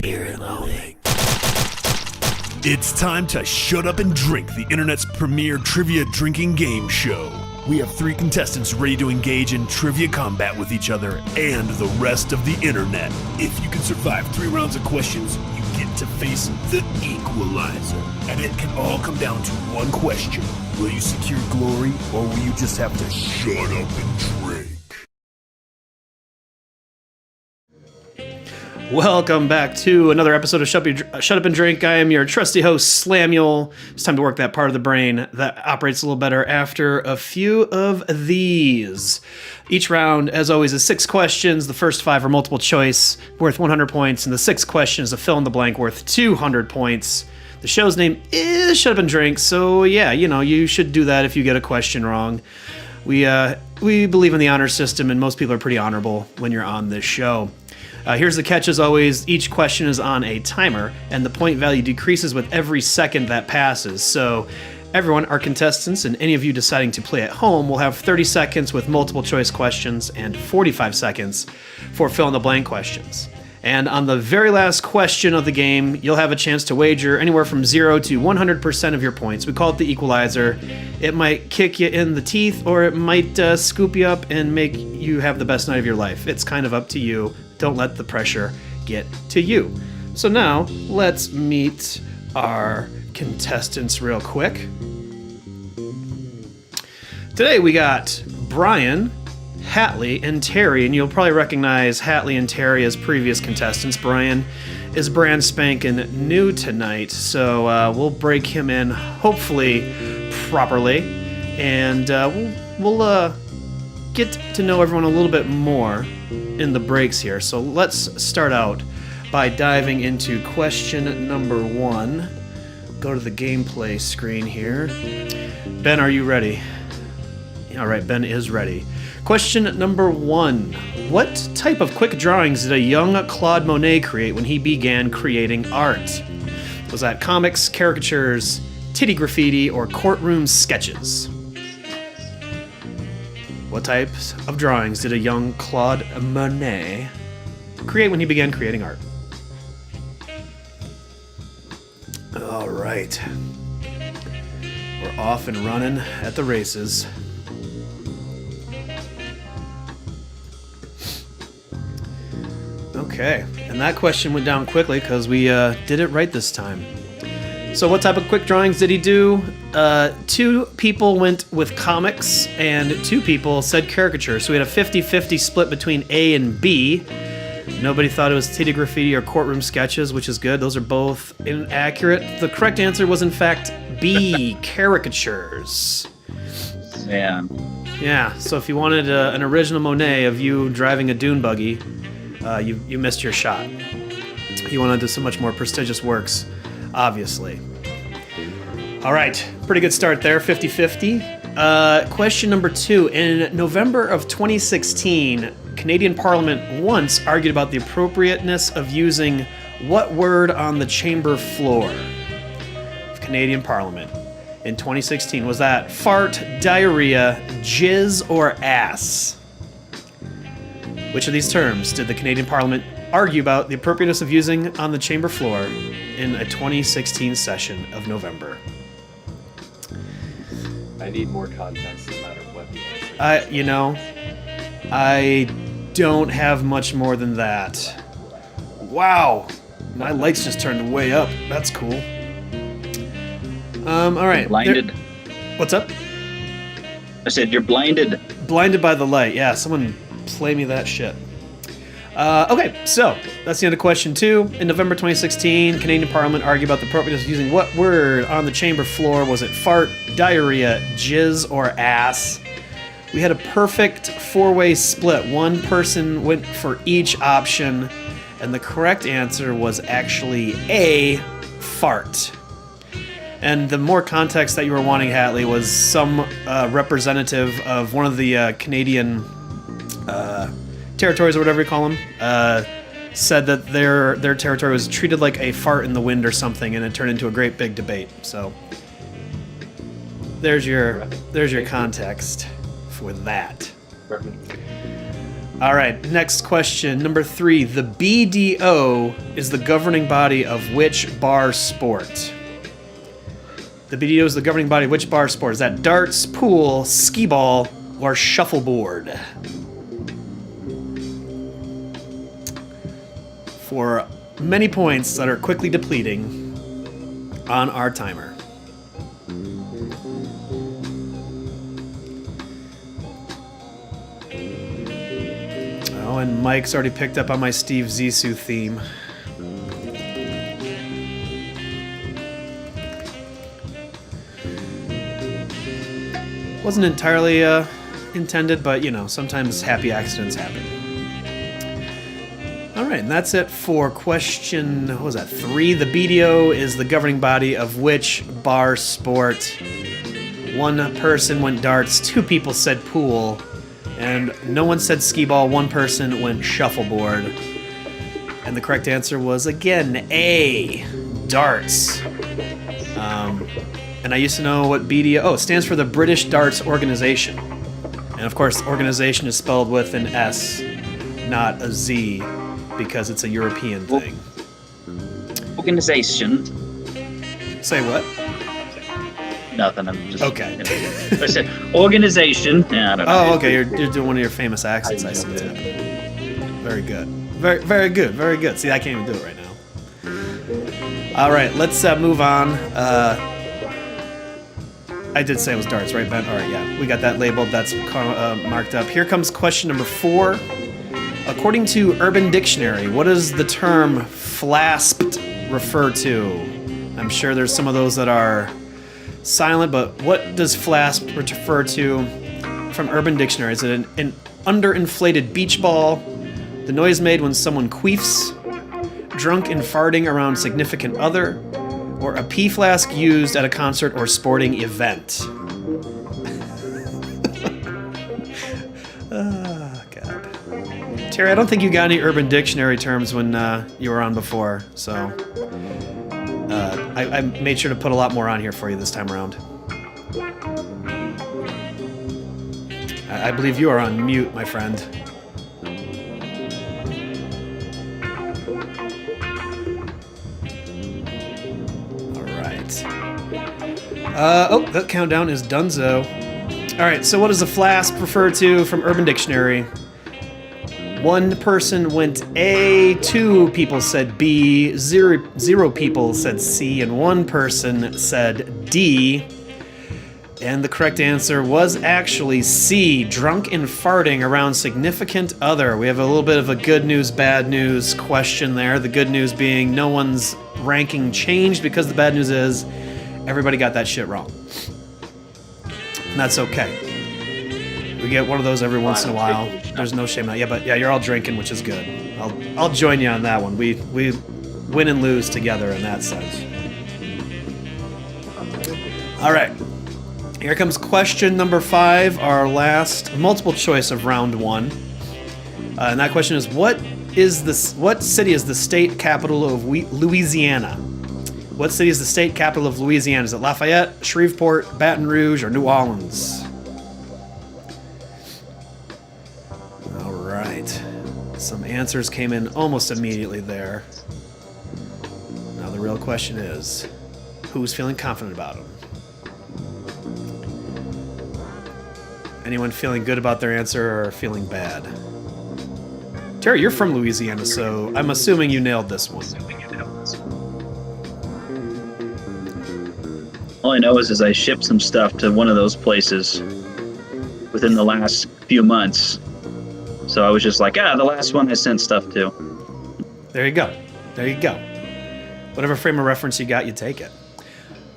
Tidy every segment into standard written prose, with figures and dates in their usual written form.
Beer and loathing. It's time to shut up and drink, the internet's premier trivia drinking game show. We have 3 contestants ready to engage in trivia combat with each other and the rest of the internet. If you can survive 3 rounds of questions, you get to face the equalizer. And it can all come down to one question. Will you secure glory, or will you just have to shut up and drink? Welcome back to another episode of Shut Up and Drink. I am your trusty host, Slamuel. It's time to work that part of the brain that operates a little better after a few of these. Each round, as always, is 6 questions. The first 5 are multiple choice, worth 100 points, and the 6th question is a fill in the blank worth 200 points. The show's name is Shut Up and Drink, so yeah, you should do that if you get a question wrong. We believe in the honor system, and most people are pretty honorable when you're on this show. Here's the catch, as always. Each question is on a timer, and the point value decreases with every second that passes. So everyone, our contestants, and any of you deciding to play at home will have 30 seconds with multiple choice questions and 45 seconds for fill-in-the-blank questions. And on the very last question of the game, you'll have a chance to wager anywhere from 0 to 100% of your points. We call it the equalizer. It might kick you in the teeth, or it might scoop you up and make you have the best night of your life. It's kind of up to you. Don't let the pressure get to you. So now, let's meet our contestants real quick. Today we got Brian, Hatley, and Terry, and you'll probably recognize Hatley and Terry as previous contestants. Brian is brand spanking new tonight, so we'll break him in, hopefully properly, and we'll get to know everyone a little bit more in the breaks here. So let's start out by diving into question number 1. Go to the gameplay screen here. Ben, are you ready? All right, Ben is ready. Question number 1. What type of quick drawings did a young Claude Monet create when he began creating art? Was that comics, caricatures, titty graffiti, or courtroom sketches? What types of drawings did a young Claude Monet create when he began creating art? All right. We're off and running at the races. Okay, and that question went down quickly because we did it right this time. So what type of quick drawings did he do? 2 people went with comics, and 2 people said caricature. So we had a 50-50 split between A and B. Nobody thought it was titty graffiti or courtroom sketches, which is good. Those are both inaccurate. The correct answer was, in fact, B, caricatures. Yeah, so if you wanted an original Monet of you driving a dune buggy, you missed your shot. You wanted to do some much more prestigious works, obviously. All right, pretty good start there, 50-50. Question number 2. In November of 2016, Canadian Parliament once argued about the appropriateness of using what word on the chamber floor of Canadian Parliament in 2016? Was that fart, diarrhea, jizz, or ass? Which of these terms did the Canadian Parliament argue about the appropriateness of using on the chamber floor in a 2016 session of November? I need more context no matter what the answer is. I don't have much more than that. Wow, my lights just turned way up. That's cool. All right. Blinded. What's up? I said you're blinded. Blinded by the light. Yeah, someone play me that shit. Okay, so that's the end of question 2. In November 2016, Canadian Parliament argued about the appropriateness of using what word on the chamber floor. Was it fart, diarrhea, jizz, or ass? We had a perfect 4-way split. One person went for each option, and the correct answer was actually A, fart. And the more context that you were wanting, Hatley, was some representative of one of the Canadian territories, or whatever you call them, said that their territory was treated like a fart in the wind or something, and it turned into a great big debate. So there's your context for that. All right, next question, number 3. The BDO is the governing body of which bar sport? The BDO is the governing body of which bar sport? Is that darts, pool, skee ball, or shuffleboard? For many points that are quickly depleting on our timer. Oh, and Mike's already picked up on my Steve Zissou theme. Wasn't entirely intended, but you know, sometimes happy accidents happen. All right, and that's it for question, what was that, 3? The BDO is the governing body of which bar sport? 1 person went darts, 2 people said pool, and no one said skee ball, 1 person went shuffleboard. And the correct answer was, again, A, darts. And I used to know what BDO... Oh, it stands for the British Darts Organization. And of course, organization is spelled with an S, not a Z, because it's a European thing. Organization. Say what? Nothing. I'm just... Okay. I said organization. Yeah, I don't know. Oh, okay. You're doing one of your famous accents. I see what's happening. Very good. Very good. Very good. See, I can't even do it right now. All right, let's move on. I did say it was darts, right, Ben? All right, yeah. We got that labeled. That's marked up. Here comes question number 4. According to Urban Dictionary, what does the term flasped refer to? I'm sure there's some of those that are silent, but what does flasped refer to from Urban Dictionary? Is it an underinflated beach ball, the noise made when someone queefs, drunk and farting around significant other, or a pee flask used at a concert or sporting event? Oh, God. Terry, I don't think you got any Urban Dictionary terms when you were on before, so I made sure to put a lot more on here for you this time around. I believe you are on mute, my friend. That countdown is donezo. Alright, so what does a flasp refer to from Urban Dictionary? 1 person went A, 2 people said B, 0 people said C, and 1 person said D. And the correct answer was actually C, drunk and farting around significant other. We have a little bit of a good news, bad news question there. The good news being no one's ranking changed, because the bad news is everybody got that shit wrong. And that's okay. We get one of those every once in a while. There's no shame in that. Yeah, but yeah, you're all drinking, which is good. I'll join you on that one. We win and lose together in that sense. All right. Here comes question number 5, our last multiple choice of round 1. And that question is, what city is the state capital of Louisiana? What city is the state capital of Louisiana? Is it Lafayette, Shreveport, Baton Rouge, or New Orleans? All right. Some answers came in almost immediately there. Now the real question is, who's feeling confident about them? Anyone feeling good about their answer or feeling bad? Terry, you're from Louisiana, so I'm assuming you nailed this one. All I know is I shipped some stuff to one of those places within the last few months. So I was just like, the last one I sent stuff to. There you go. There you go. Whatever frame of reference you got, you take it.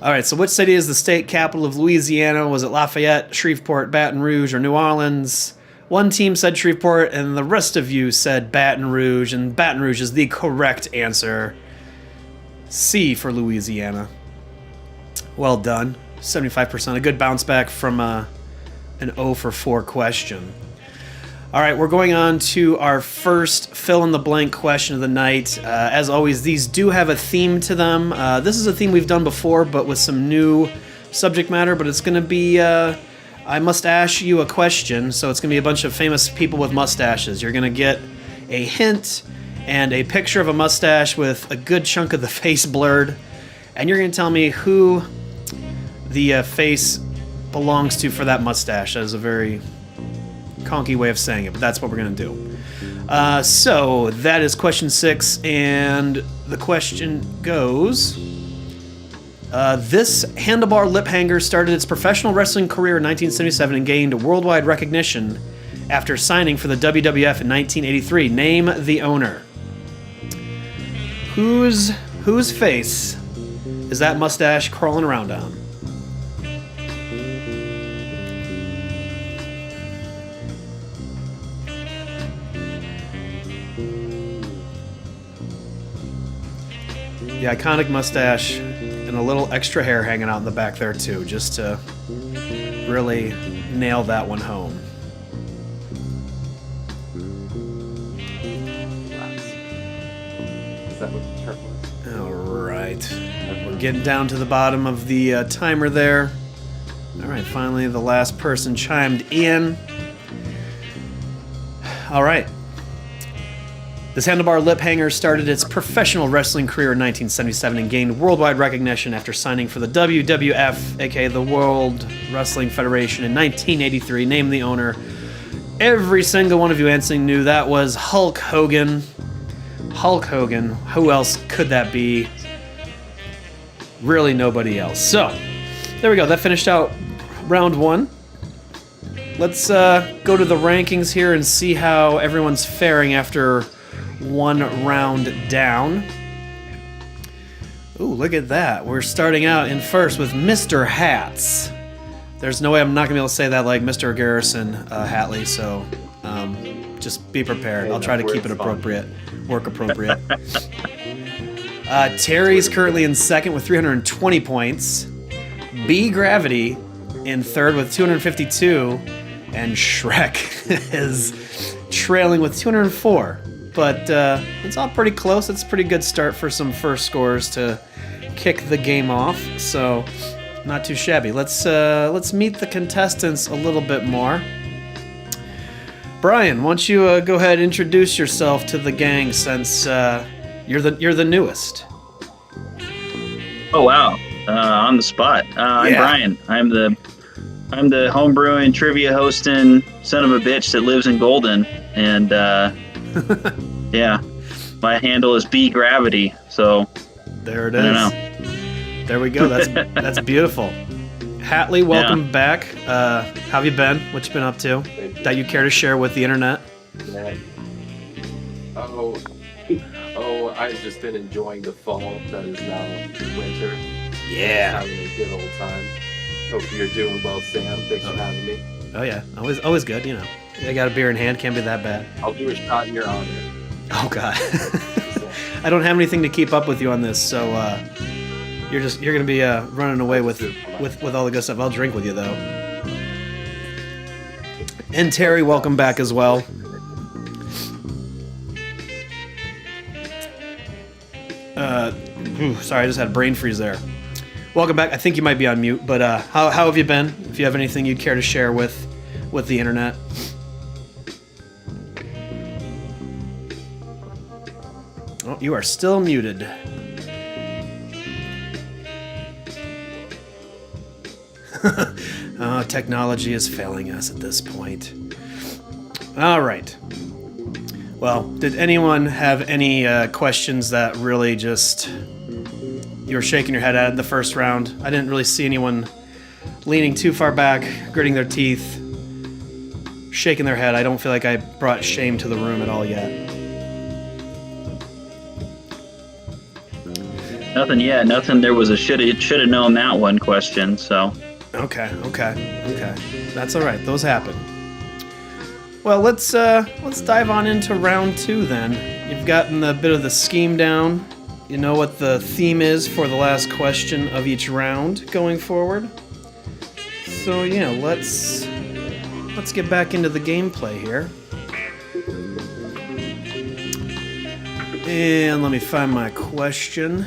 All right, so which city is the state capital of Louisiana? Was it Lafayette, Shreveport, Baton Rouge, or New Orleans? One team said Shreveport, and the rest of you said Baton Rouge, and Baton Rouge is the correct answer. C for Louisiana. Well done. 75%. A good bounce back from an 0 for 4 question. All right, we're going on to our first fill-in-the-blank question of the night. As always, these do have a theme to them. This is a theme we've done before, but with some new subject matter, but it's going to be I must ask you a question, so it's going to be a bunch of famous people with mustaches. You're going to get a hint and a picture of a mustache with a good chunk of the face blurred, and you're going to tell me who the face belongs to for that mustache. That is a very conky way of saying it, but that's what we're going to do. So that is question 6, and the question goes... this handlebar lip hanger started its professional wrestling career in 1977 and gained worldwide recognition after signing for the WWF in 1983. Name the owner. Whose face is that mustache crawling around on? The iconic mustache and a little extra hair hanging out in the back there too, just to really nail that one home. Is that what the term was? All right, we're getting down to the bottom of the timer there. All right, finally the last person chimed in. All right. This handlebar lip hanger started its professional wrestling career in 1977 and gained worldwide recognition after signing for the WWF, aka the World Wrestling Federation, in 1983. Name the owner. Every single one of you answering knew that was Hulk Hogan. Hulk Hogan. Who else could that be? Really nobody else. So, there we go. That finished out round 1. Let's go to the rankings here and see how everyone's faring after one round down. Ooh, look at that. We're starting out in first with Mr. Hats. There's no way I'm not going to be able to say that like Mr. Garrison Hatley, so just be prepared. I'll try to keep it appropriate, work appropriate. Terry's currently in second with 320 points. B Gravity in third with 252. And Shrek is trailing with 204. But it's all pretty close. It's a pretty good start for some first scores to kick the game off. So, not too shabby. Let's meet the contestants a little bit more. Brian, why don't you go ahead and introduce yourself to the gang since you're the newest. Oh wow, on the spot. I'm Yeah. Brian. I'm the homebrewing, trivia hosting son of a bitch that lives in Golden, and yeah, my handle is B Gravity. So There it I don't is. know. There we go. That's beautiful. Hatley, welcome back. How have you been? What you been up to that you care to share with the internet? Yeah. Oh, I've just been enjoying the fall that is now winter. Yeah. Having a good old time. Hope you're doing well, Sam. Thanks for having me. Oh yeah, always good. You know, I got a beer in hand, can't be that bad. I'll do a shot in your honor. Oh god, I don't have anything to keep up with you on this, so you're gonna be running away with all the good stuff. I'll drink with you though. And Terry, welcome back as well. Sorry, I just had a brain freeze there. Welcome back. I think you might be on mute, but how have you been? If you have anything you'd care to share with the internet. Oh, you are still muted. Oh, technology is failing us at this point. All right. Well, did anyone have any questions that really just you were shaking your head at in the first round? I didn't really see anyone leaning too far back, gritting their teeth, shaking their head. I don't feel like I brought shame to the room at all yet. Nothing yet. Nothing. There was a should have known that one question. So Okay. That's all right. Those happen. Well, let's dive on into round 2 then. You've gotten a bit of the scheme down. You know what the theme is for the last question of each round going forward. So yeah, let's get back into the gameplay here. And let me find my question.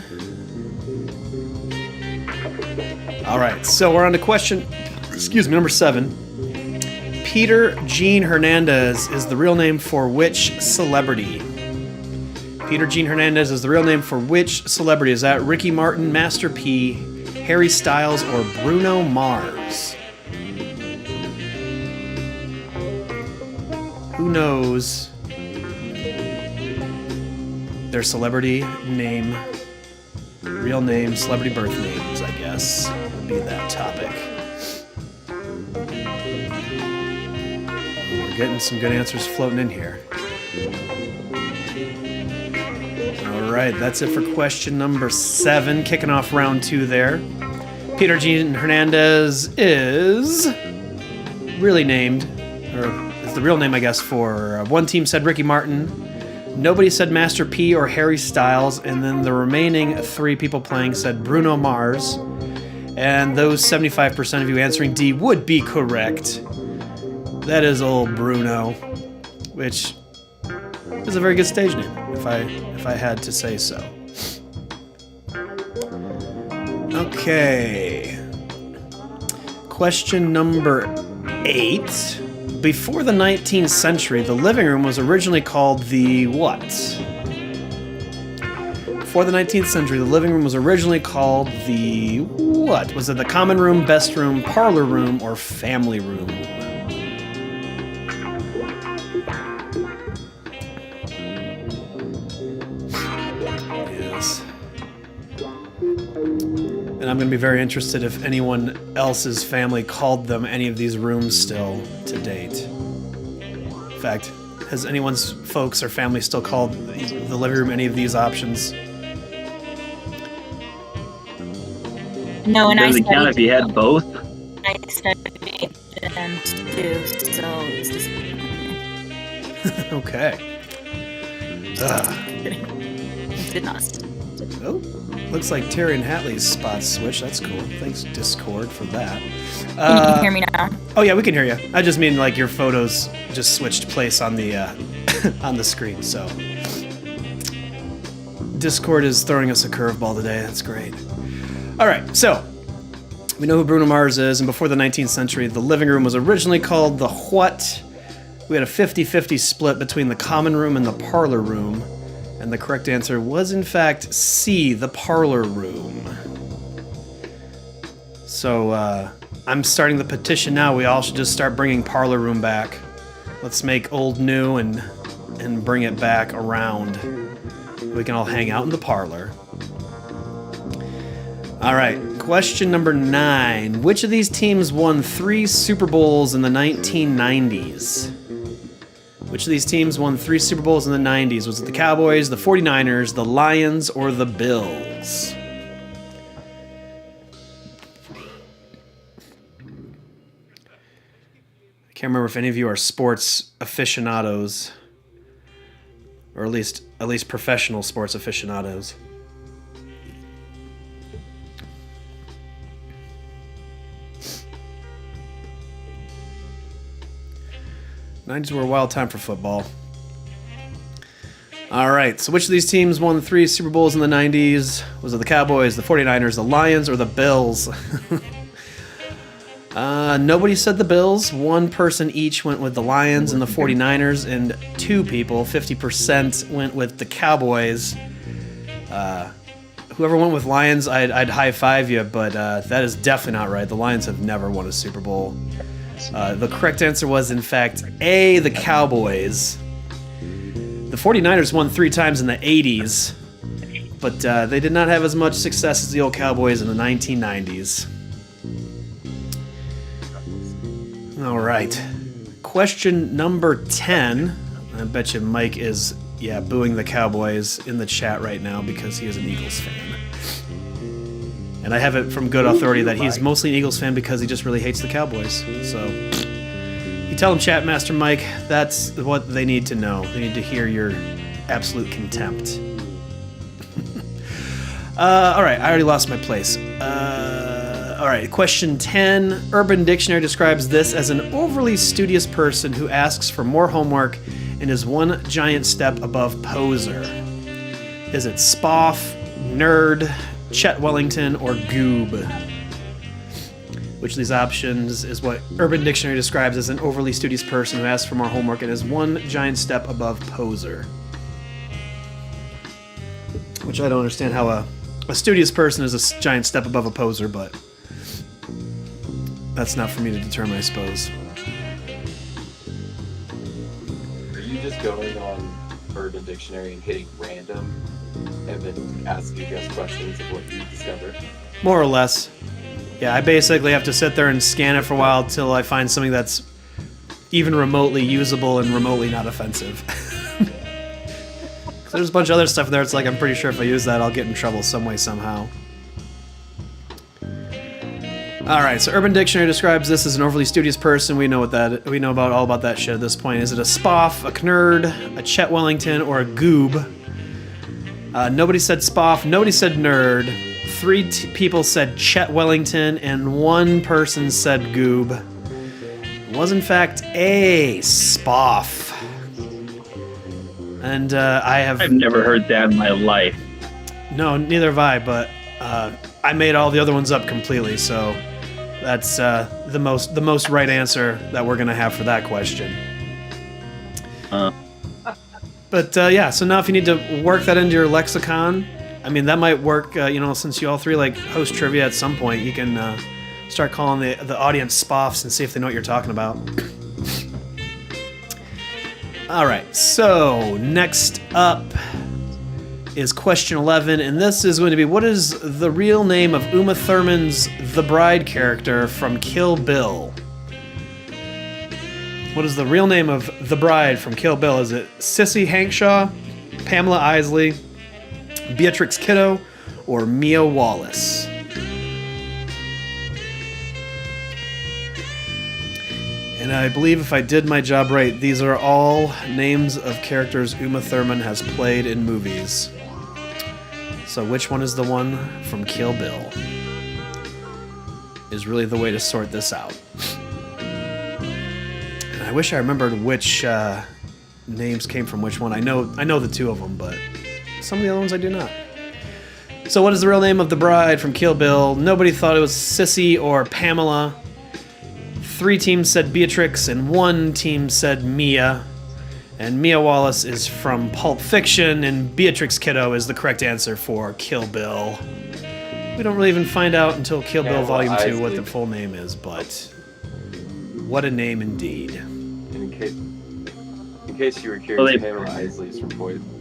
All right, so we're on to question, number 7. Peter Gene Hernandez is the real name for which celebrity? Peter Gene Hernandez is the real name for which celebrity? Is that Ricky Martin, Master P, Harry Styles, or Bruno Mars? Who knows their celebrity name, real name, celebrity birth names, I guess, would be that topic. We're getting some good answers floating in here. All right, that's it for question number 7, kicking off round 2 there. Peter Gene Hernandez is really named, or is the real name, I guess, for one team said Ricky Martin, nobody said Master P or Harry Styles, and then the remaining 3 people playing said Bruno Mars. And those 75% of you answering D would be correct. That is old Bruno, which is a very good stage name, if I had to say so. Okay. Question number 8. Before the 19th century, the living room was originally called the what? Before the 19th century, the living room was originally called the what? Was it the common room, best room, parlor room, or family room? Yes. And I'm going to be very interested if anyone else's family called them any of these rooms still to date. In fact, has anyone's folks or family still called the living room any of these options? No, and I Doesn't count if you had both. I studied them too, so it's just Okay. it did not. Oh, looks like Terry and Hatley's spots switched. That's cool. Thanks, Discord, for that. Can you hear me now? Oh yeah, we can hear you. I just mean like your photos just switched place on the on the screen. So Discord is throwing us a curveball today. That's great. All right, so we know who Bruno Mars is, and before the 19th century, the living room was originally called the what? We had a 50-50 split between the common room and the parlor room, and the correct answer was in fact C, the parlor room. So I'm starting the petition now. We all should just start bringing parlor room back. Let's make old new and bring it back around. We can all hang out in the parlor. All right, question number 9. Which of these teams won 3 Super Bowls in the 1990s? Which of these teams won 3 Super Bowls in the 90s? Was it the Cowboys, the 49ers, the Lions, or the Bills? I can't remember if any of you are sports aficionados, or at least professional sports aficionados. 90s were a wild time for football. All right, so which of these teams won 3 Super Bowls in the 90s? Was it the Cowboys, the 49ers, the Lions, or the Bills? Nobody said the Bills. 1 person each went with the Lions and the 49ers, and 2 people, 50%, went with the Cowboys. Whoever went with Lions, I'd high-five you, but that is definitely not right. The Lions have never won a Super Bowl. The correct answer was, in fact, A, the Cowboys. The 49ers won 3 times in the 80s, but they did not have as much success as the old Cowboys in the 1990s. All right. Question number 10. I bet you Mike is, booing the Cowboys in the chat right now because he is an Eagles fan. And I have it from good authority that he's mostly an Eagles fan because he just really hates the Cowboys. So you tell him, Chat Master Mike, that's what they need to know. They need to hear your absolute contempt. All right, I already lost my place. All right, question 10. Urban Dictionary describes this as an overly studious person who asks for more homework and is one giant step above poser. Is it spoff, nerd, Chet Wellington, or goob? Which of these options is what Urban Dictionary describes as an overly studious person who asks for more homework and is one giant step above poser? Which I don't understand how a studious person is a giant step above a poser, but that's not for me to determine, I suppose. Are you just going on Urban Dictionary and hitting random and then asking guest questions of what you discover? More or less. Yeah, I basically have to sit there and scan it for a while till I find something that's even remotely usable and remotely not offensive. There's a bunch of other stuff there. It's like I'm pretty sure if I use that, I'll get in trouble some way, somehow. All right, so Urban Dictionary describes this as an overly studious person. We know about all about that shit at this point. Is it a spoff, a knerd, a Chet Wellington, or a goob? Nobody said spoff. Nobody said nerd. 3 people said Chet Wellington, and 1 person said goob. It was in fact a spoff. And I've never heard that in my life. No, neither have I, but I made all the other ones up completely, so that's the most right answer that we're gonna have for that question. But yeah, so now if you need to work that into your lexicon, I mean that might work. Since you all 3 like host trivia at some point, you can start calling the audience spoffs and see if they know what you're talking about. All right, so next up is question 11, and this is going to be, what is the real name of Uma Thurman's The Bride character from Kill Bill? What is the real name of the bride from Kill Bill? Is it Sissy Hankshaw, Pamela Isley, Beatrix Kiddo, or Mia Wallace? And I believe if I did my job right, these are all names of characters Uma Thurman has played in movies. So which one is the one from Kill Bill? Is really the way to sort this out. And I wish I remembered which names came from which one. I know the 2 of them, but some of the other ones I do not. So what is the real name of the bride from Kill Bill? Nobody thought it was Sissy or Pamela. 3 teams said Beatrix, and 1 team said Mia. And Mia Wallace is from Pulp Fiction, and Beatrix Kiddo is the correct answer for Kill Bill. We don't really even find out until Kill Bill Volume 2 what the full name is, but what a name indeed. In case you were curious, Pamela Isley is from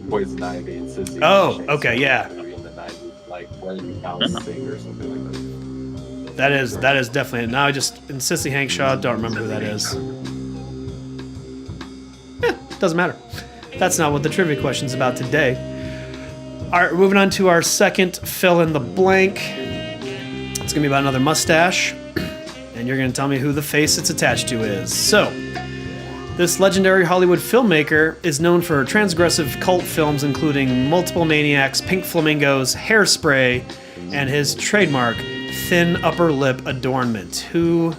Poison Ivy and Sissy. Oh, okay, yeah. In the 90s, like Wedding House Singer or something like that. That is definitely it. Now I just, in Sissy Hankshaw, don't remember who that is. Doesn't matter. That's not what the trivia question's about today. All right, we're moving on to our second fill in the blank. It's gonna be about another mustache, and you're gonna tell me who the face it's attached to is. So, this legendary Hollywood filmmaker is known for transgressive cult films including Multiple Maniacs, Pink Flamingos, Hairspray, and his trademark thin upper lip adornment. Who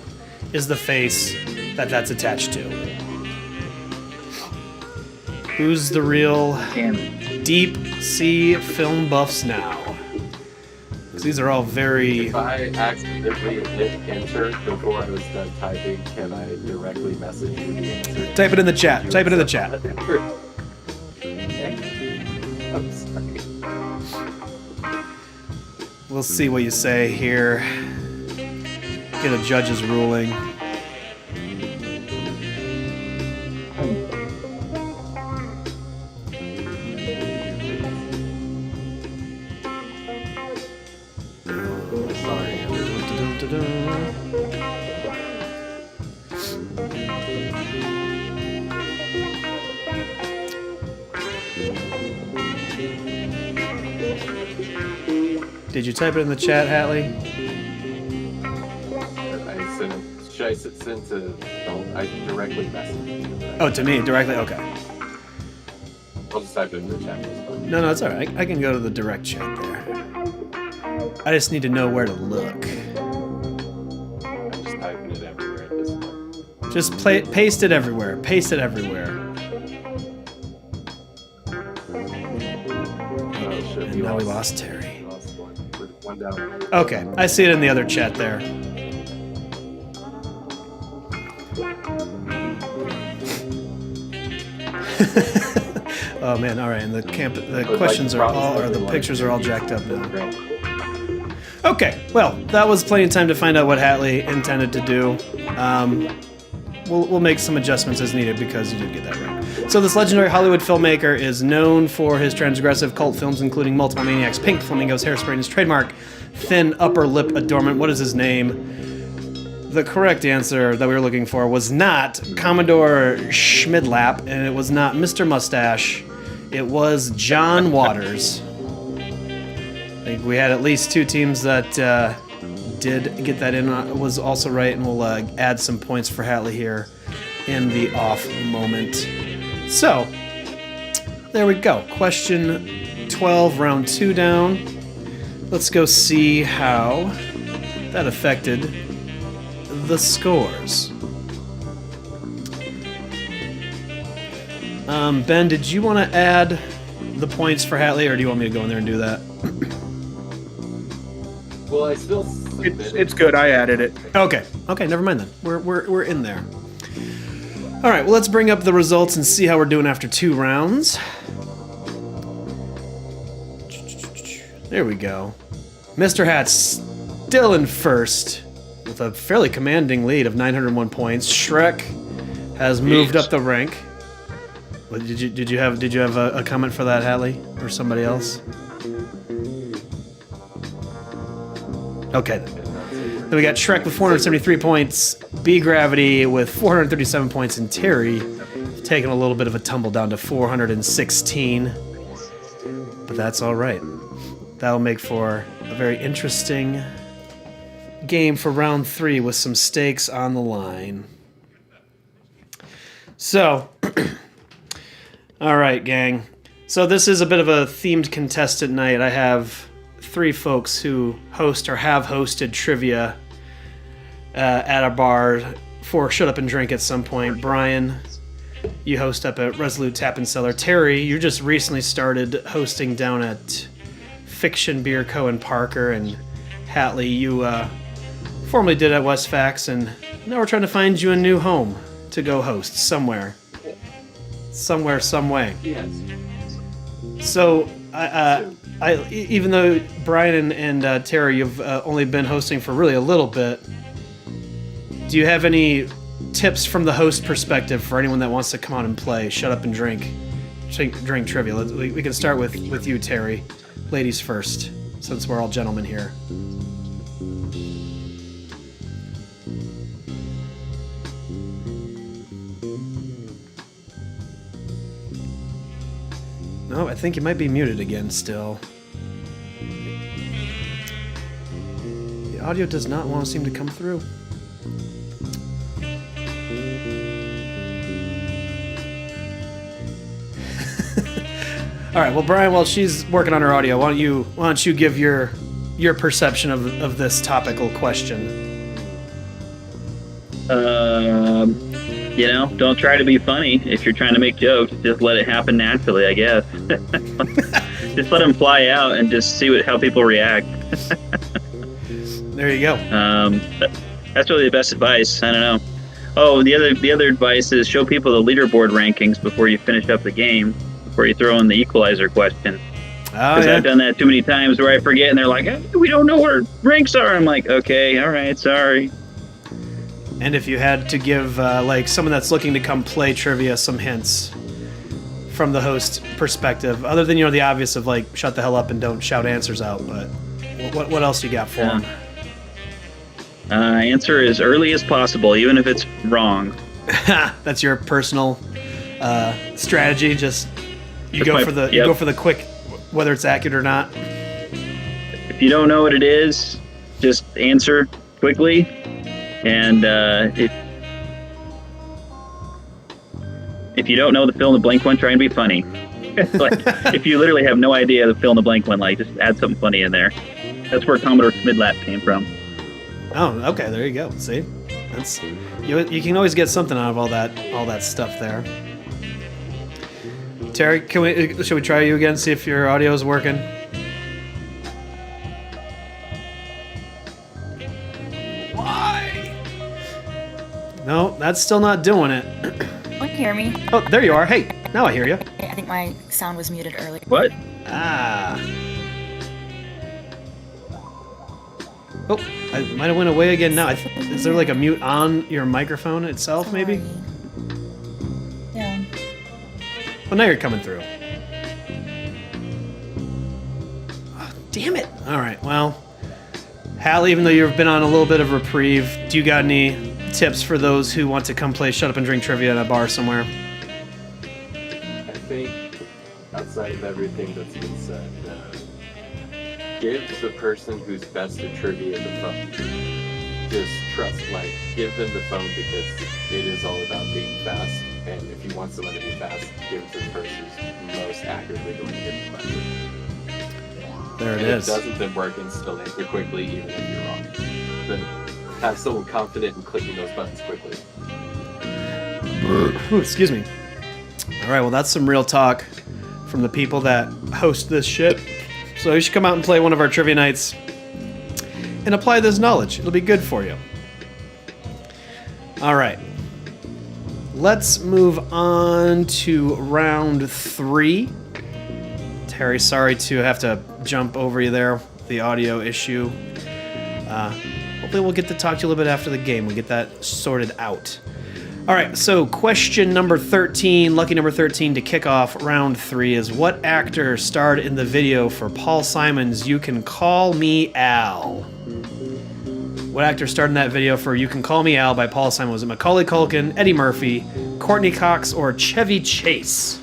is the face that's attached to? Who's the real deep sea film buffs now? Because these are all very... If I accidentally hit enter before I was done typing, can I directly message you the answer? Type it in the chat. Type it in the chat. I'm sorry. We'll see what you say here. Get a judge's ruling. Did you type it in the chat, Hatley? Should I send to... No, I can directly message you. Oh, to me, directly? Okay. I'll just type it in the chat. No, it's alright. I can go to the direct chat there. I just need to know where to look. I'm just typing it everywhere at this point. Just paste it everywhere. Paste it everywhere. And now we lost Terry. One down. Okay, I see it in the other chat there. Oh man, all right, and the questions are all, or the pictures are all jacked up now. Okay, well, that was plenty of time to find out what Hatley intended to do. We'll make some adjustments as needed because you did get that right. So this legendary Hollywood filmmaker is known for his transgressive cult films, including Multiple Maniacs, Pink Flamingos, Hairspray, and his trademark thin upper lip adornment. What is his name? The correct answer that we were looking for was not Commodore Schmidlap, and it was not Mr. Mustache. It was John Waters. I think we had at least 2 teams that did get that in. Was also right, and we'll add some points for Hatley here in the off moment. So, there we go. Question 12, round 2 down. Let's go see how that affected the scores. Ben, did you want to add the points for Hatley, or do you want me to go in there and do that? Well, I still submitted. It's good. I added it. Okay, never mind then. We're in there. All right, well, let's bring up the results and see how we're doing after 2 rounds. There we go. Mr. Hat's still in first with a fairly commanding lead of 901 points. Shrek has moved up the rank. What, did you have a comment for that, Hatley, or somebody else? Okay. Then we got Shrek with 473 points, B Gravity with 437 points, and Terry taking a little bit of a tumble down to 416. But that's all right. That'll make for a very interesting game for round 3 with some stakes on the line. So, all right, gang. So this is a bit of a themed contestant night. I have 3 folks who host or have hosted trivia at a bar for Shut Up and Drink at some point. Brian, you host up at Resolute Tap and Cellar. Terry, you just recently started hosting down at Fiction Beer Co. in Parker. And Hatley, you formerly did at Westfax, and now we're trying to find you a new home to go host somewhere. Somewhere, some way. Yes. So, even though Brian and Terry, you've only been hosting for really a little bit, do you have any tips from the host perspective for anyone that wants to come out and play Shut Up and Drink trivia? We can start with you, Terry. Ladies first, since we're all gentlemen here. No, I think you might be muted again still. The audio does not want to seem to come through. All right, well, Brian, while she's working on her audio, why don't you give your perception of this topical question? Don't try to be funny. If you're trying to make jokes, just let it happen naturally, I guess. Just let them fly out and just see how people react. There you go. That's really the best advice. I don't know. Oh, the other advice is show people the leaderboard rankings before you finish up the game, before you throw in the equalizer question. Because I've done that too many times where I forget and they're like, we don't know what our ranks are. I'm like, okay, all right, sorry. And if you had to give someone that's looking to come play trivia some hints from the host perspective, other than the obvious of shut the hell up and don't shout answers out, but what else you got for them? Answer as early as possible, even if it's wrong. That's your personal strategy. Just you go for the quick, whether it's accurate or not. If you don't know what it is, just answer quickly. And if you don't know the fill in the blank one, try and be funny. If you literally have no idea the fill in the blank one, just add something funny in there. That's where Commodore Schmidlap came from. Oh, okay, there you go. See, that's you can always get something out of all that stuff there. Terry, should we try you again? See if your audio is working. Why? No, that's still not doing it. Can you hear me? Oh, there you are. Hey, now I hear you. I think my sound was muted earlier. What? Ah. Oh, I might have went away again now. Is there like a mute on your microphone itself, maybe? Sorry. Yeah. Well, now you're coming through. Oh, damn it. All right, well, Hal, even though you've been on a little bit of reprieve, do you got any tips for those who want to come play Shut Up and Drink Trivia at a bar somewhere? I think, outside of everything that's been said, give the person who's best at trivia the phone. Just give them the phone because it is all about being fast. And if you want someone to be fast, give it to the person who's most accurately going to get the question. There it And is. if it doesn't, then work and still answer quickly, even if you're wrong. But have someone confident in clicking those buttons quickly. Ooh, excuse me. All right, well, that's some real talk from the people that host this shit. So you should come out and play one of our trivia nights and apply this knowledge. It'll be good for you. All right. Let's move on to round 3. Terry, sorry to have to jump over you there. The audio issue. Hopefully we'll get to talk to you a little bit after the game. We'll get that sorted out. All right, so question number 13, lucky number 13 to kick off round 3 is what actor starred in the video for Paul Simon's You Can Call Me Al? What actor starred in that video for You Can Call Me Al by Paul Simon? Was it Macaulay Culkin, Eddie Murphy, Courtney Cox, or Chevy Chase?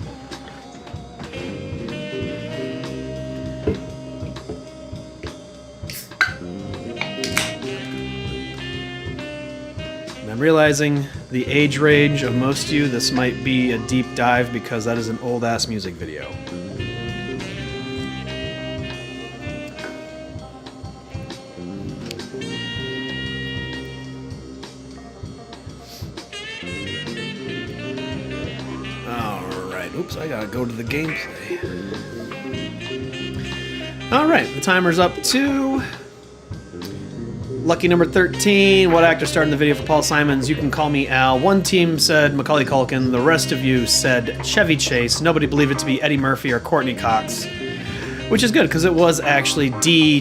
I'm realizing the age range of most of you, this might be a deep dive because that is an old-ass music video. Alright, oops, I gotta go to the gameplay. Alright, the timer's up to... Lucky number 13, what actor starred in the video for Paul Simon's You Can Call Me Al? One team said Macaulay Culkin, the rest of you said Chevy Chase. Nobody believed it to be Eddie Murphy or Courtney Cox, which is good because it was actually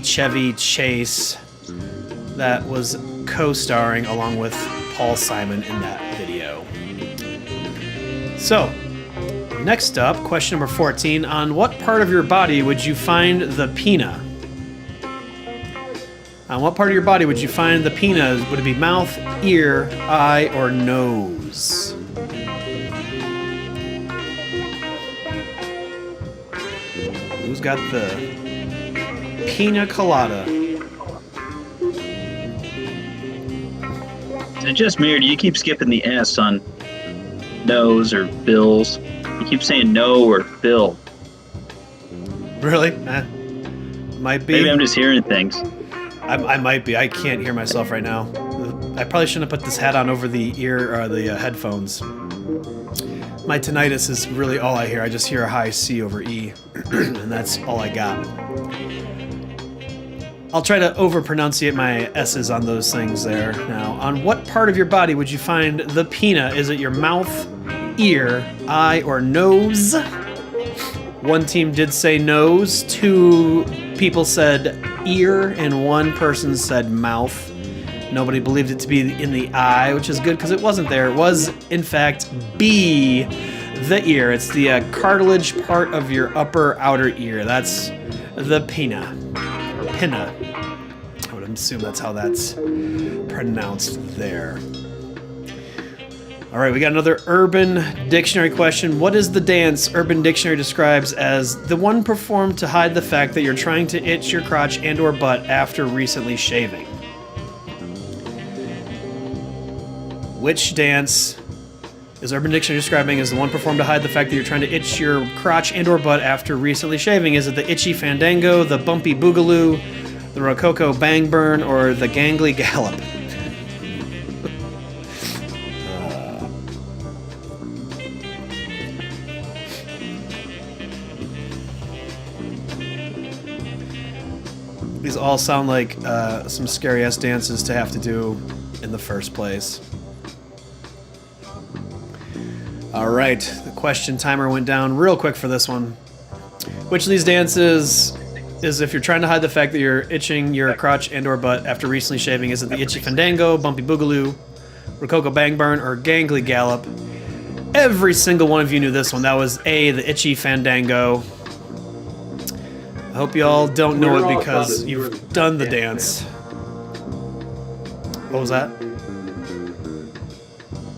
Chevy Chase that was co-starring along with Paul Simon in that video. So, next up, question number 14, on what part of your body would you find the pinna? On what part of your body would you find the pinna? Would it be mouth, ear, eye, or nose? Who's got the pina colada? Is it just me, or do you keep skipping the S on nose or bills? You keep saying no or bill. Really? Might be. Maybe I'm just hearing things. I might be. I can't hear myself right now. I probably shouldn't have put this hat on over the ear or the headphones. My tinnitus is really all I hear. I just hear a high C over E, and that's all I got. I'll try to over-pronunciate my S's on those things there. Now, on what part of your body would you find the pinna? Is it your mouth, ear, eye, or nose? One team did say nose, 2 people said ear, and 1 person said mouth. Nobody believed it to be in the eye, which is good because it wasn't there. It was, in fact, B, the ear. It's the cartilage part of your upper outer ear. That's the pinna, or pinna. I would assume that's how that's pronounced there. All right, we got another Urban Dictionary question. What is the dance Urban Dictionary describes as the one performed to hide the fact that you're trying to itch your crotch and or butt after recently shaving? Which dance is Urban Dictionary describing as the one performed to hide the fact that you're trying to itch your crotch and or butt after recently shaving? Is it the itchy fandango, the bumpy boogaloo, the rococo bang burn, or the gangly gallop? These all sound like some scary-ass dances to have to do in the first place. All right, the question timer went down real quick for this one. Which of these dances is if you're trying to hide the fact that you're itching your crotch and or butt after recently shaving? Is it the Itchy Fandango, Bumpy Boogaloo, Rococo Bang Burn, or Gangly Gallop? Every single one of you knew this one. That was A, the Itchy Fandango. I hope you all don't know it because you've done the dance. What was that?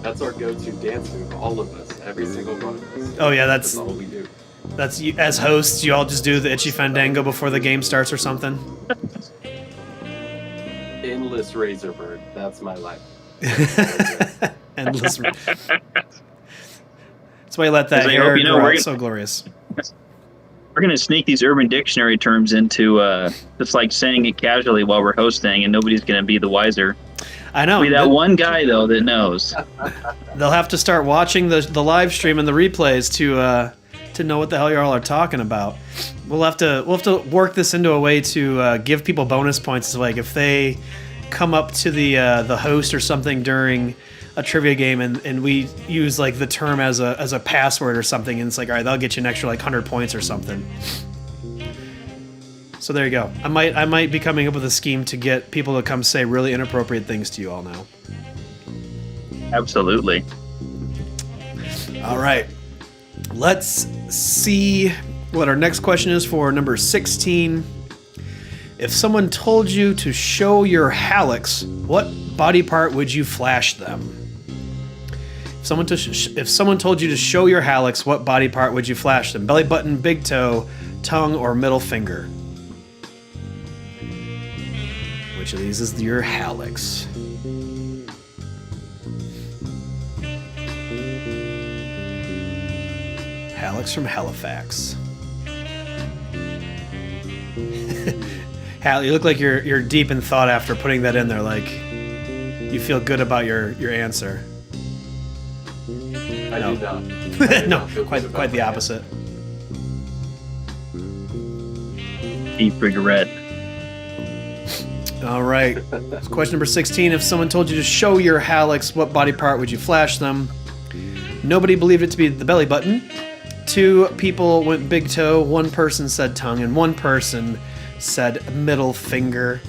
That's our go-to dance move, all of us, every single one of us. Oh yeah, That's all we do. That's you, as hosts, you all just do the Itchy Fandango before the game starts or something? Endless Razorbird, that's my life. Endless. That's why you let that I hair hope you know, grow we're out gonna- so glorious. We're going to sneak these Urban Dictionary terms into just like saying it casually while we're hosting, and nobody's going to be the wiser. I know. Be that one guy, though, that knows. They'll have to start watching the live stream and the replays to know what the hell y'all are talking about. We'll have to work this into a way to give people bonus points. So, like if they come up to the host or something during a trivia game and we use like the term as a password or something, and it's like, all right, that'll get you an extra like 100 points or something. So there you go. I might be coming up with a scheme to get people to come say really inappropriate things to you all now. Absolutely. All right. Let's see what our next question is for number 16. If someone told you to show your hallux, what body part would you flash them? If someone told you to show your hallux, what body part would you flash them? Belly button, big toe, tongue, or middle finger? Which of these is your hallux? Hallux from Halifax. Hal, you look like you're deep in thought after putting that in there. Like you feel good about your answer. I No. do not. No, quite the opposite. Deep regret. All right. So question number 16. If someone told you to show your hallux, what body part would you flash them? Nobody believed it to be the belly button. 2 people went big toe. 1 person said tongue, and 1 person said middle finger.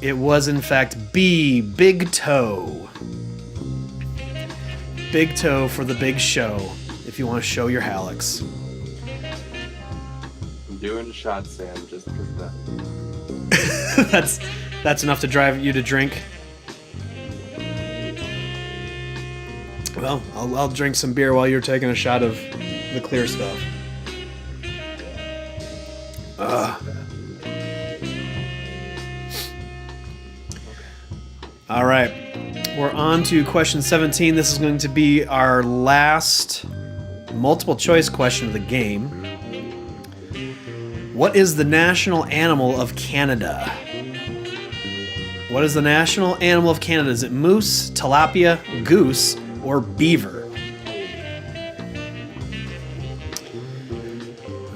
It was, in fact, B, big toe. Big toe for the big show, if you want to show your hallux. I'm doing a shot, Sam, just because that. That's enough to drive you to drink. Well, I'll drink some beer while you're taking a shot of the clear stuff. All right, we're on to question 17. This is going to be our last multiple choice question of the game. What is the national animal of Canada? What is the national animal of Canada? Is it moose, tilapia, goose, or beaver?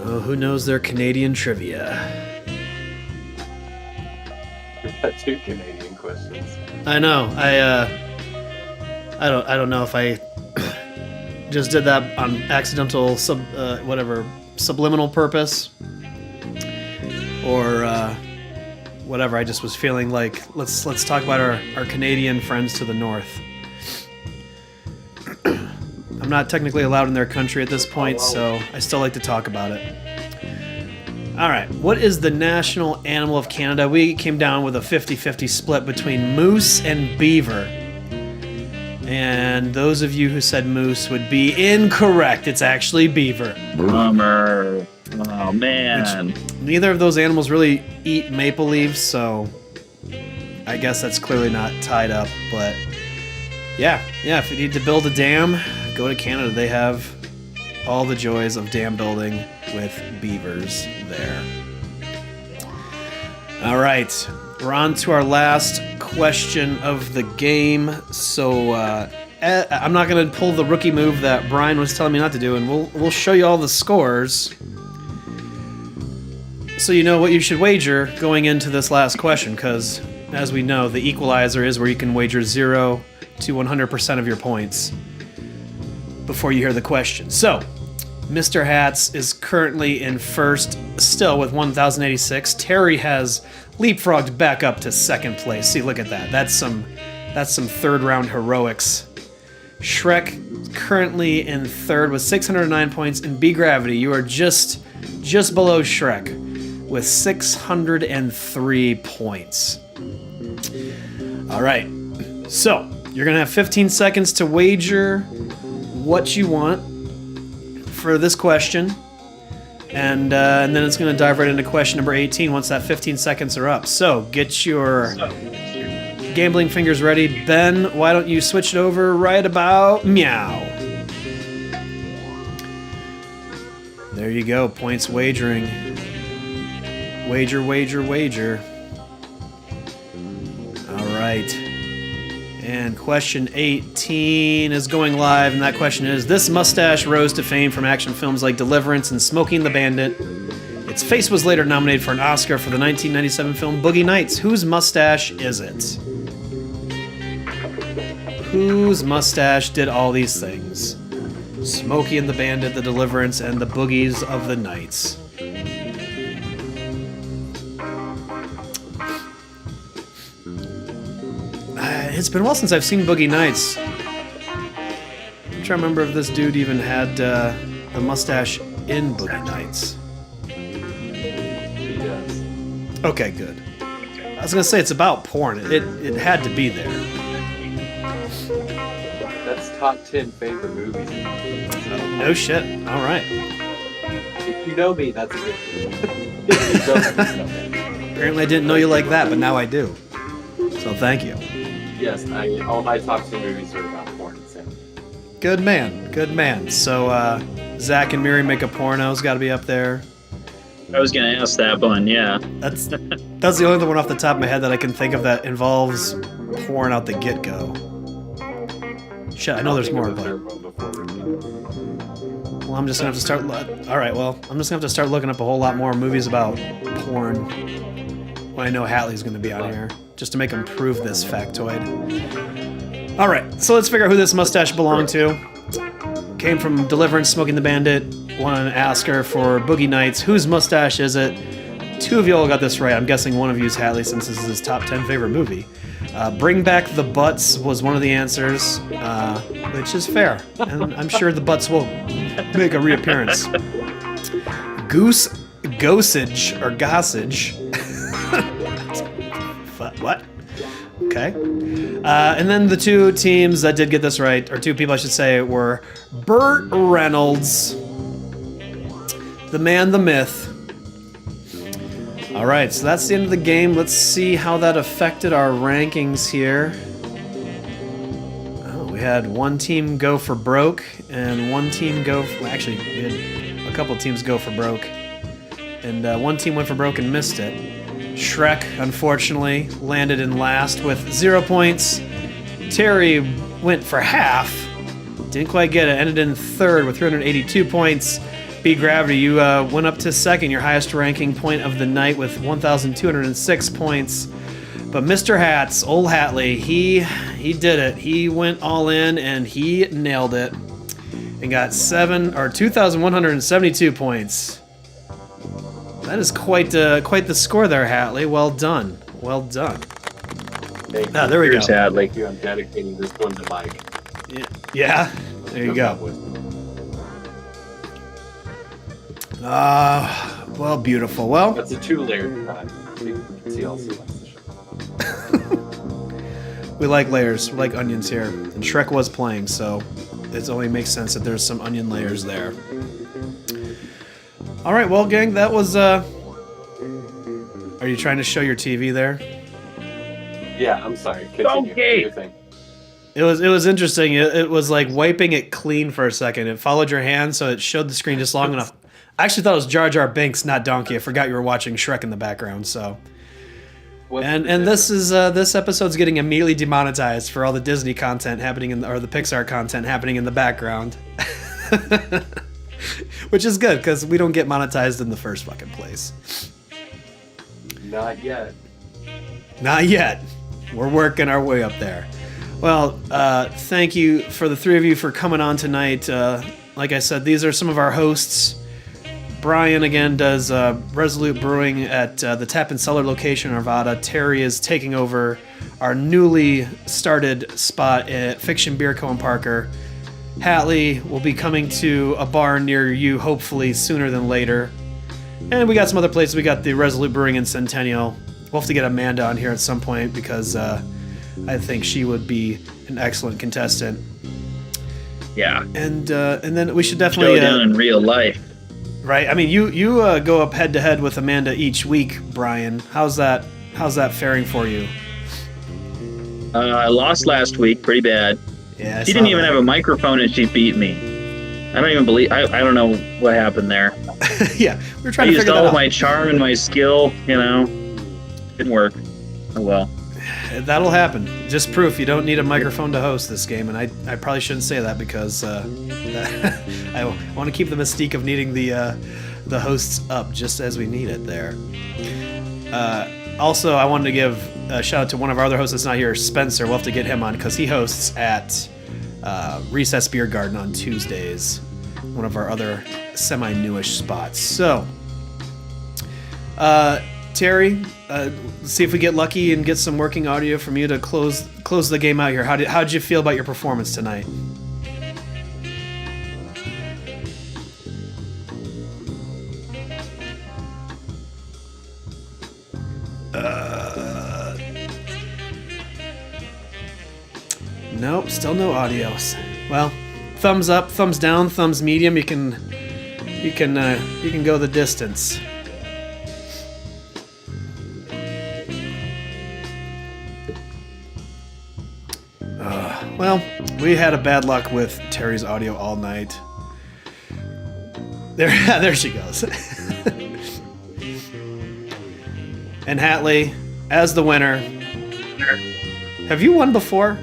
Oh, who knows their Canadian trivia? We've got 2 Canadian questions. I know. I don't know if I just did that on accidental subliminal purpose, or whatever. I just was feeling like let's talk about our Canadian friends to the north. I'm not technically allowed in their country at this point, so I still like to talk about it. All right, what is the national animal of Canada? We came down with a 50-50 split between moose and beaver. And those of you who said moose would be incorrect. It's actually beaver. Bummer. Oh, man. Neither of those animals really eat maple leaves, so I guess that's clearly not tied up. But yeah, if you need to build a dam, go to Canada. They have all the joys of dam building with beavers there. All right, we're on to our last question of the game. So I'm not going to pull the rookie move that Brian was telling me not to do, and we'll show you all the scores so you know what you should wager going into this last question, because as we know, the equalizer is where you can wager 0 to 100% of your points before you hear the question. So Mr. Hats is currently in first, still with 1,086. Terry has leapfrogged back up to second place. See, look at that. That's some third round heroics. Shrek currently in third with 609 points. And B Gravity, you are just below Shrek with 603 points. All right, so you're gonna have 15 seconds to wager what you want for this question, and then it's gonna dive right into question number 18 once that 15 seconds are up. So get your gambling fingers ready. Ben, why don't you switch it over right about meow? There you go, points wagering. Wager, wager, wager. All right. And question 18 is going live, and that question is, this mustache rose to fame from action films like Deliverance and Smoking the Bandit. Its face was later nominated for an Oscar for the 1997 film Boogie Nights. Whose mustache is it? Whose mustache did all these things? Smokey and the Bandit, the Deliverance, and the Boogies of the Nights. It's been a while since I've seen Boogie Nights. I'm trying to remember if this dude even had the mustache in Boogie Nights. He does. Okay, good. I was gonna say it's about porn. It had to be there. That's top 10 favorite movies. No shit. All right. If you know me, that's a good thing. If you don't, you know me. Apparently I didn't know you like that, but now I do. So thank you. Yes, all my top 10 movies are about porn and sex. Good man. Good man. So Zach and Miri make a porno's got to be up there. I was gonna ask that one. Yeah. That's the only one off the top of my head that I can think of that involves porn out the get-go. Shit, I know there's more, but well, I'm just gonna have to start. All right, well, I'm just gonna have to start looking up a whole lot more movies about porn when I know Hatley's gonna be on here, just to make him prove this factoid. All right, so let's figure out who this mustache belonged to. Came from Deliverance, Smoking the Bandit, won an Oscar for Boogie Nights. Whose mustache is it? Two of you all got this right. I'm guessing one of you is Hatley, since this is his top 10 favorite movie. Bring Back the Butts was one of the answers, which is fair. And I'm sure the butts will make a reappearance. Gossage, or Gossage. What? Okay. And then the two teams that did get this right, or two people I should say, were Burt Reynolds, the man, the myth. All right, so that's the end of the game. Let's see how that affected our rankings here. Oh, we had one team go for broke, and one team go for, well, actually, we had a couple teams go for broke, and one team went for broke and missed it. Shrek, unfortunately, landed in last with 0 points. Terry went for half, didn't quite get it, ended in third with 382 points. B Gravity, you went up to second, your highest ranking point of the night with 1,206 points. But Mr. Hats, old Hatley, he did it. He went all in and he nailed it and got 2,172 points. That is quite the score there, Hatley. Well done. Well done. Thank you. There we go. Thank you. I'm dedicating this one to Mike. Yeah. There you go. Well, beautiful. Well, that's a 2-layer cut. TLC likes the show. We like layers. We like onions here. And Shrek was playing, so it only makes sense that there's some onion layers there. All right, well, gang, that was. Are you trying to show your TV there? Yeah, I'm sorry. Continue. Okay. Your thing. It was interesting. It was like wiping it clean for a second. It followed your hand, so it showed the screen just long enough. I actually thought it was Jar Jar Binks, not Donkey. I forgot you were watching Shrek in the background. So, and this is this episode's getting immediately demonetized for all the Disney content happening or the Pixar content happening in the background, which is good because we don't get monetized in the first fucking place. Not yet. Not yet. We're working our way up there. Well, thank you for the three of you for coming on tonight. like I said, these are some of our hosts. Brian, again, does Resolute Brewing at the Tap and Cellar location in Arvada. Terry is taking over our newly started spot at Fiction Beer Co. in Parker. Hatley will be coming to a bar near you, hopefully sooner than later. And we got some other places. We got the Resolute Brewing in Centennial. We'll have to get Amanda on here at some point because I think she would be an excellent contestant. Yeah. And then we should definitely go down in real life. Right. I mean, you go up head to head with Amanda each week, Brian. How's that faring for you? I lost last week pretty bad. Yeah. She didn't even have a microphone and she beat me. I don't even believe. I don't know what happened there. Yeah, we were trying I to used figure that all out. my charm and my skill. Didn't work. Oh well. That'll happen. Just proof you don't need a microphone to host this game, and I probably shouldn't say that because I want to keep the mystique of needing the hosts up just as we need it there. Also, I wanted to give a shout out to one of our other hosts that's not here, Spencer. We'll have to get him on because he hosts at Recess Beer Garden on Tuesdays, one of our other semi-newish spots. So, Terry, let's see if we get lucky and get some working audio from you to close the game out here. How did you feel about your performance tonight? Nope, still no audio. Well, thumbs up, thumbs down, thumbs medium. You can go the distance. Well, we had a bad luck with Terry's audio all night. There she goes. And Hatley, as the winner. Have you won before?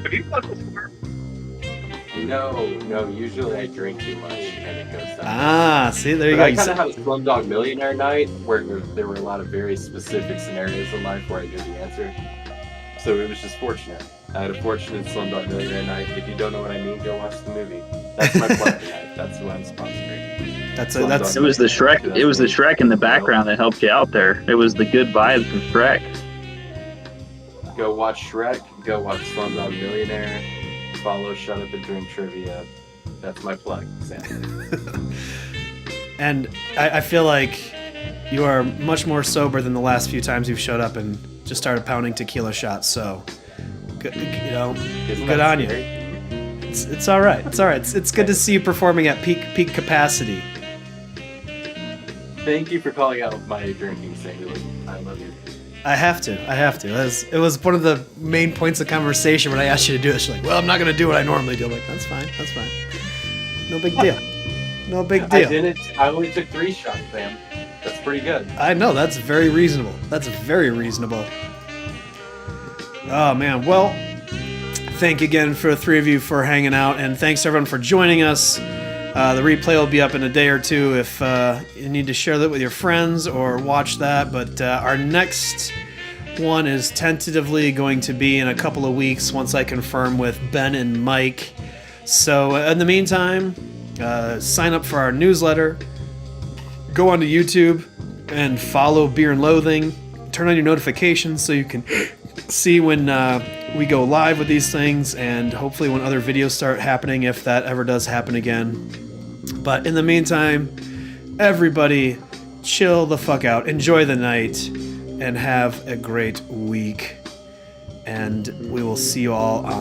No. Usually I drink too much and it goes down. Ah, see, there you But go. I kind of had a Slumdog Millionaire night where there were a lot of very specific scenarios in life where I knew the answer. So it was just fortunate. I had a fortunate Slumdog Millionaire night. If you don't know what I mean, go watch the movie. That's my plug tonight. That's what I'm sponsoring. It was the Shrek. It was the Shrek in the background that helped you out there. It was the good vibes from Shrek. Go watch Shrek. Go watch Slumdog Millionaire. Follow Shut Up and Drink Trivia. That's my plug, Sam. And I feel like you are much more sober than the last few times you've showed up and just started pounding tequila shots. So, good on you. It's all right. It's all right. It's good to see you performing at peak capacity. Thank you for calling out my drinking, Sandy. I love you. I have to. It was one of the main points of conversation when I asked you to do this. You're like, well, I'm not going to do what I normally do. I'm like, that's fine. No big deal. No big deal. I only took 3 shots, Sam. That's pretty good. I know. That's very reasonable. Oh, man. Well, thank you again for the 3 of you for hanging out, and thanks everyone for joining us. The replay will be up in a day or two if you need to share that with your friends or watch that. But our next one is tentatively going to be in a couple of weeks once I confirm with Ben and Mike. So in the meantime, sign up for our newsletter. Go onto YouTube and follow Beer and Loathing. Turn on your notifications so you can see when we go live with these things, and hopefully when other videos start happening, if that ever does happen again. But in the meantime, everybody chill the fuck out, enjoy the night, and have a great week. And we will see you all on